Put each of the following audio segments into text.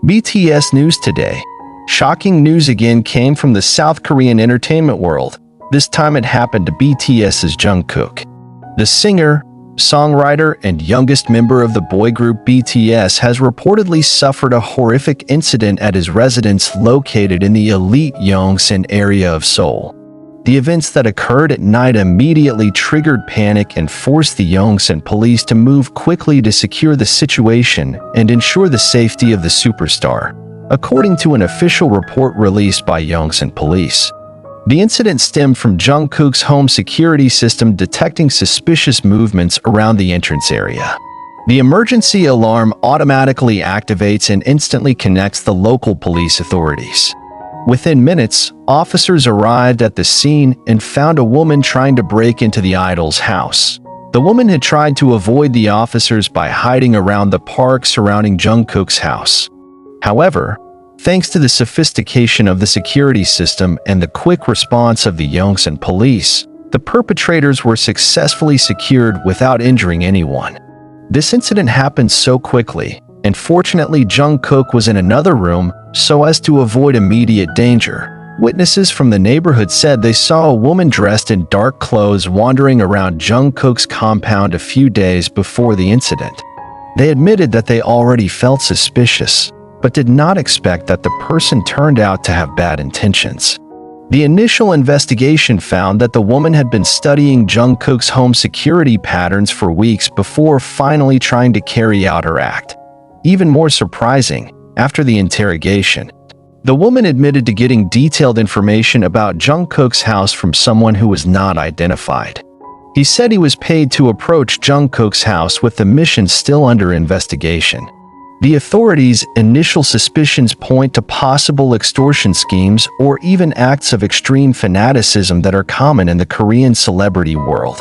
BTS News Today. Shocking news again came from the South Korean entertainment world. This time it happened to BTS's Jungkook. The singer, songwriter, and youngest member of the boy group BTS has reportedly suffered a horrific incident at his residence located in the elite Yongsan area of Seoul. The events that occurred at night immediately triggered panic and forced the Yongsan Police to move quickly to secure the situation and ensure the safety of the superstar, according to an official report released by Yongsan Police. The incident stemmed from Jungkook's home security system detecting suspicious movements around the entrance area. The emergency alarm automatically activates and instantly connects the local police authorities. Within minutes, officers arrived at the scene and found a woman trying to break into the idol's house. The woman had tried to avoid the officers by hiding around the park surrounding Jungkook's house. However, thanks to the sophistication of the security system and the quick response of the Yongsan Police, the perpetrators were successfully secured without injuring anyone. This incident happened so quickly, and fortunately Jungkook was in another room so as to avoid immediate danger. Witnesses from the neighborhood said they saw a woman dressed in dark clothes wandering around Jungkook's compound a few days before the incident. They admitted that they already felt suspicious, but did not expect that the person turned out to have bad intentions. The initial investigation found that the woman had been studying Jungkook's home security patterns for weeks before finally trying to carry out her act. Even more surprising, after the interrogation, the woman admitted to getting detailed information about Jungkook's house from someone who was not identified. He said he was paid to approach Jungkook's house with the mission still under investigation. The authorities' initial suspicions point to possible extortion schemes or even acts of extreme fanaticism that are common in the Korean celebrity world.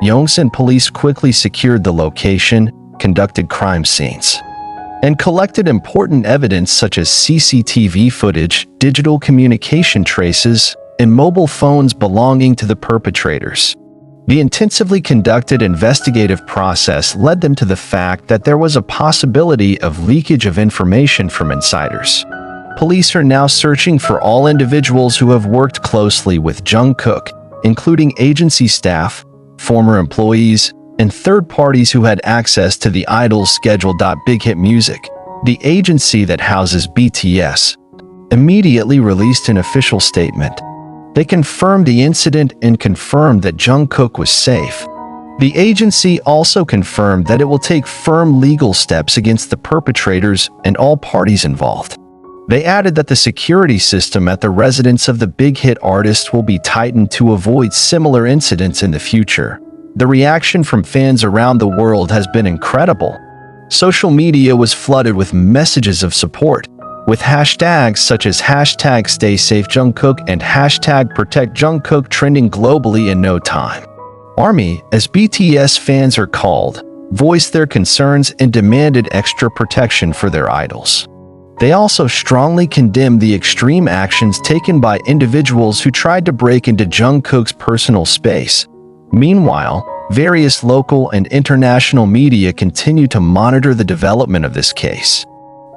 Yongsan Police quickly secured the location, conducted crime scenes, and collected important evidence such as CCTV footage, digital communication traces, and mobile phones belonging to the perpetrators. The intensively conducted investigative process led them to the fact that there was a possibility of leakage of information from insiders. Police are now searching for all individuals who have worked closely with Jungkook, including agency staff, former employees, and third parties who had access to the idol's schedule. Big Hit Music, the agency that houses BTS, immediately released an official statement. They confirmed the incident and confirmed that Jungkook was safe. The agency also confirmed that it will take firm legal steps against the perpetrators and all parties involved. They added that the security system at the residence of the big hit artist will be tightened to avoid similar incidents in the future. The reaction from fans around the world has been incredible. Social media was flooded with messages of support, with hashtags such as #StaySafeJungkook and #ProtectJungkook trending globally in no time. Army, as BTS fans are called, voiced their concerns and demanded extra protection for their idols. They also strongly condemned the extreme actions taken by individuals who tried to break into Jungkook's personal space. Meanwhile, various local and international media continue to monitor the development of this case.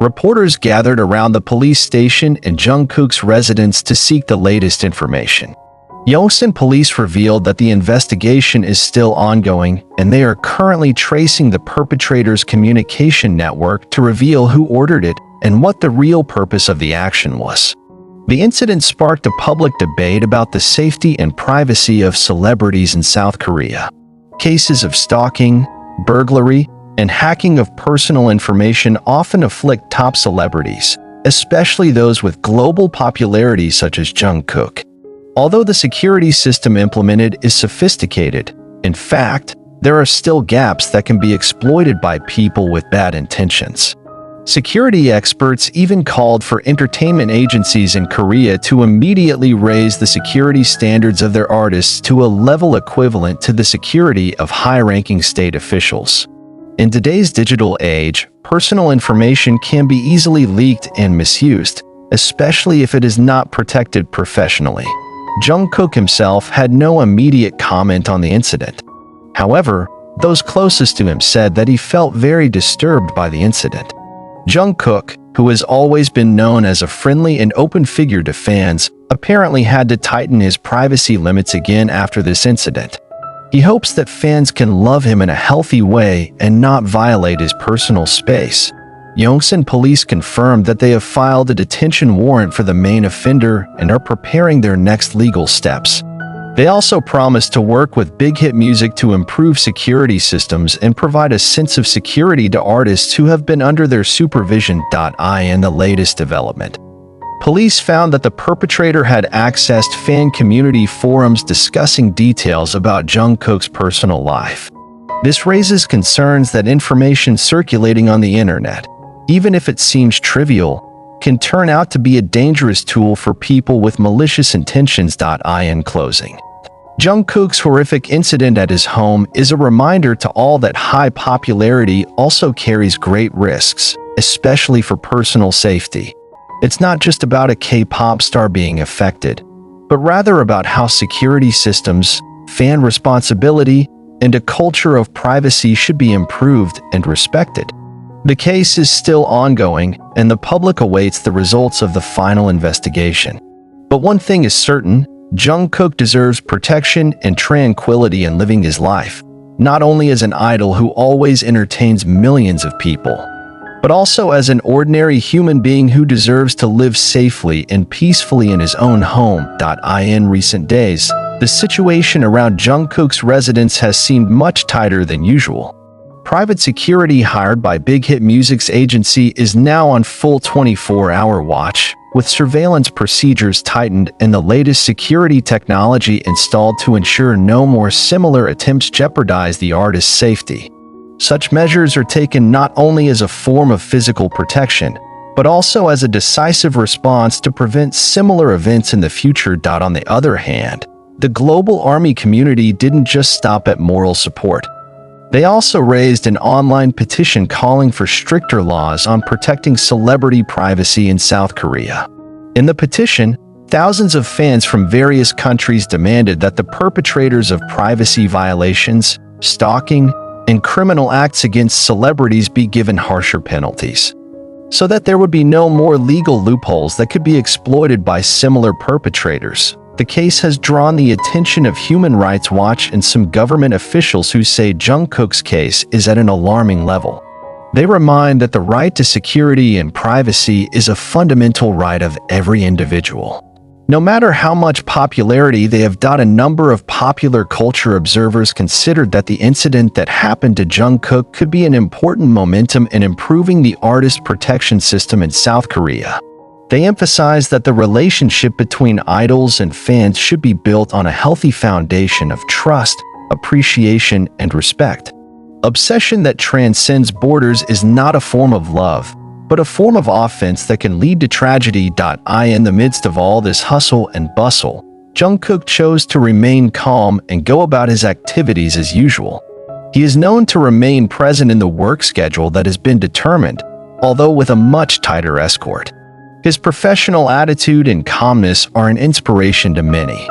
Reporters gathered around the police station and Jungkook's residence to seek the latest information. Yongsan Police revealed that the investigation is still ongoing and they are currently tracing the perpetrator's communication network to reveal who ordered it and what the real purpose of the action was. The incident sparked a public debate about the safety and privacy of celebrities in South Korea. Cases of stalking, burglary, and hacking of personal information often afflict top celebrities, especially those with global popularity such as Jungkook. Although the security system implemented is sophisticated, in fact, there are still gaps that can be exploited by people with bad intentions. Security experts even called for entertainment agencies in Korea to immediately raise the security standards of their artists to a level equivalent to the security of high-ranking state officials. In today's digital age, personal information can be easily leaked and misused, especially if it is not protected professionally. Jungkook himself had no immediate comment on the incident. However, those closest to him said that he felt very disturbed by the incident. Jungkook, who has always been known as a friendly and open figure to fans, apparently had to tighten his privacy limits again after this incident. He hopes that fans can love him in a healthy way and not violate his personal space. Yongsan Police confirmed that they have filed a detention warrant for the main offender and are preparing their next legal steps. They also promised to work with Big Hit Music to improve security systems and provide a sense of security to artists who have been under their supervision. In the latest development, police found that the perpetrator had accessed fan community forums discussing details about Jungkook's personal life. This raises concerns that information circulating on the internet, even if it seems trivial, can turn out to be a dangerous tool for people with malicious intentions. In closing, Jungkook's horrific incident at his home is a reminder to all that high popularity also carries great risks, especially for personal safety. It's not just about a K-pop star being affected, but rather about how security systems, fan responsibility, and a culture of privacy should be improved and respected. The case is still ongoing, and the public awaits the results of the final investigation. But one thing is certain, Jungkook deserves protection and tranquility in living his life, not only as an idol who always entertains millions of people, but also as an ordinary human being who deserves to live safely and peacefully in his own home. In recent days, the situation around Jungkook's residence has seemed much tighter than usual. Private security hired by Big Hit Music's agency is now on full 24-hour watch, with surveillance procedures tightened and the latest security technology installed to ensure no more similar attempts jeopardize the artist's safety. Such measures are taken not only as a form of physical protection, but also as a decisive response to prevent similar events in the future. On the other hand, the global army community didn't just stop at moral support. They also raised an online petition calling for stricter laws on protecting celebrity privacy in South Korea. In the petition, thousands of fans from various countries demanded that the perpetrators of privacy violations, stalking, and criminal acts against celebrities be given harsher penalties, so that there would be no more legal loopholes that could be exploited by similar perpetrators. The case has drawn the attention of Human Rights Watch and some government officials who say Jungkook's case is at an alarming level. They remind that the right to security and privacy is a fundamental right of every individual. No matter how much popularity they have, a number of popular culture observers considered that the incident that happened to Jungkook could be an important momentum in improving the artist protection system in South Korea. They emphasize that the relationship between idols and fans should be built on a healthy foundation of trust, appreciation, and respect. Obsession that transcends borders is not a form of love, but a form of offense that can lead to tragedy. In the midst of all this hustle and bustle, Jungkook chose to remain calm and go about his activities as usual. He is known to remain present in the work schedule that has been determined, although with a much tighter escort. His professional attitude and calmness are an inspiration to many.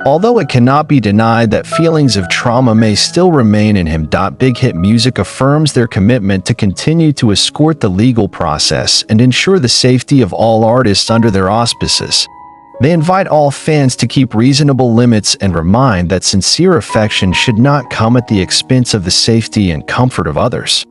Although it cannot be denied that feelings of trauma may still remain in him. Big Hit Music affirms their commitment to continue to escort the legal process and ensure the safety of all artists under their auspices. They invite all fans to keep reasonable limits and remind that sincere affection should not come at the expense of the safety and comfort of others.